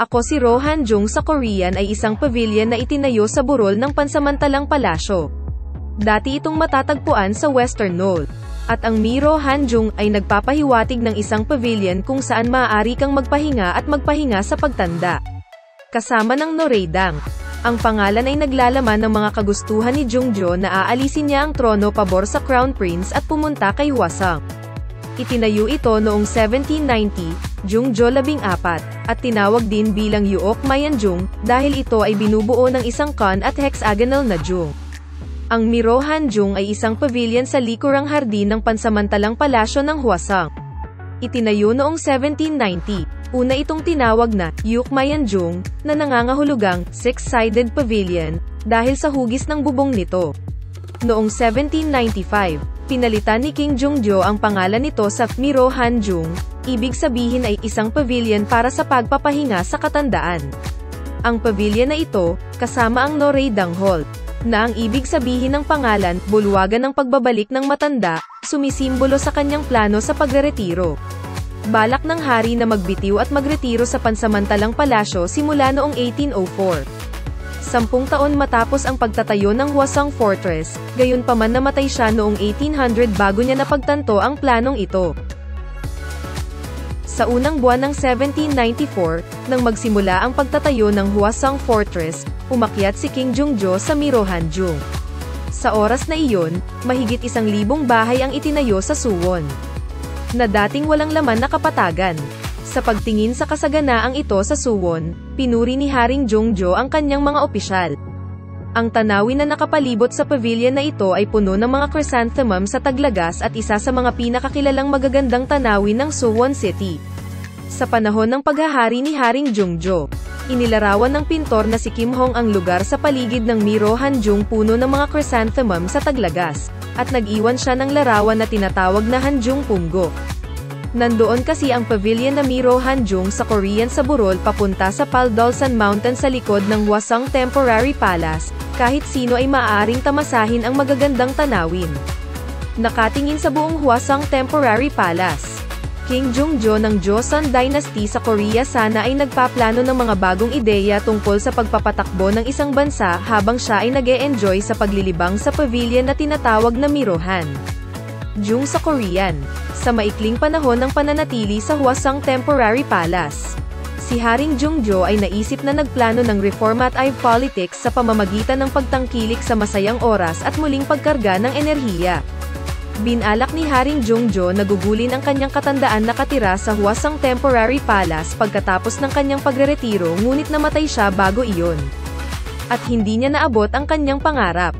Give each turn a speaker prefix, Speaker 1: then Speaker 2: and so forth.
Speaker 1: Ako si Rohan Jung sa Korean ay isang pavilion na itinayo sa burol ng pansamantalang palasyo. Dati itong matatagpuan sa Western Knoll. At ang Miro Hanjung ay nagpapahiwatig ng isang pavilion kung saan maaari kang magpahinga at magpahinga sa pagtanda. Kasama ng Noraidang. Ang pangalan ay naglalaman ng mga kagustuhan ni Jungjo na aalisin niya ang trono pabor sa Crown Prince at pumunta kay Hwasong. Itinayo ito noong 1790, Jungjo 14, at tinawag din bilang Yuok Mayanjung, dahil ito ay binubuo ng isang kon at hexagonal na jung. Ang Miro Hanjung ay isang pavilion sa likurang hardin ng pansamantalang palasyo ng Hwasong. Itinayo noong 1790. Una itong tinawag na Yuok Mayanjung, na nangangahulugang six-sided pavilion, dahil sa hugis ng bubong nito. Noong 1795, pinalitan ni King Jungjo ang pangalan nito sa Miro Hanjung, ibig sabihin ay isang pavilion para sa pagpapahinga sa katandaan. Ang pavilion na ito, kasama ang Noraidang Hall, na ang ibig sabihin ng pangalan, bulwagan ng pagbabalik ng matanda, sumisimbolo sa kanyang plano sa pagreretiro. Balak ng hari na magbitiw at magretiro sa pansamantalang palasyo simula noong 1804. 10 taon matapos ang pagtatayo ng Hwasong Fortress, gayunpaman namatay siya noong 1800 bago niya napagtanto ang planong ito. Sa unang buwan ng 1794, nang magsimula ang pagtatayo ng Hwasong Fortress, umakyat si King Jungjo sa Miro Hanjung. Sa oras na iyon, mahigit 1,000 bahay ang itinayo sa Suwon, na dating walang laman na kapatagan. Sa pagtingin sa kasaganaang ito sa Suwon, pinuri ni Haring Jungjo ang kanyang mga opisyal. Ang tanawin na nakapalibot sa pavilion na ito ay puno ng mga chrysanthemum sa taglagas at isa sa mga pinakakilalang magagandang tanawin ng Suwon City. Sa panahon ng paghahari ni Haring Jungjo, inilarawan ng pintor na si Kim Hong ang lugar sa paligid ng Miro Hanjung puno ng mga chrysanthemum sa taglagas, at nag-iwan siya ng larawan na tinatawag na Hanjung Punggo. Nandoon kasi ang pavilion na Miro Hanjung sa Korean sa burol papunta sa Paldolsan Mountain sa likod ng Hwasong Temporary Palace, kahit sino ay maaaring tamasahin ang magagandang tanawin. Nakatingin sa buong Hwasong Temporary Palace, King Jungjo ng Joseon Dynasty sa Korea sana ay nagpaplano ng mga bagong ideya tungkol sa pagpapatakbo ng isang bansa habang siya ay nag-e-enjoy sa paglilibang sa pavilion na tinatawag na Miro Hanjung sa Korean. Sa maikling panahon ng pananatili sa Hwasong Temporary Palace, si Haring Jungjo ay naisip na nagplano ng reformative politics sa pamamagitan ng pagtangkilik sa masayang oras at muling pagkarga ng enerhiya. Binalak ni Haring Jungjo na gugulin ang kanyang katandaan nakatira sa Hwasong Temporary Palace pagkatapos ng kanyang pagreretiro, ngunit namatay siya bago iyon. At hindi niya naabot ang kanyang pangarap.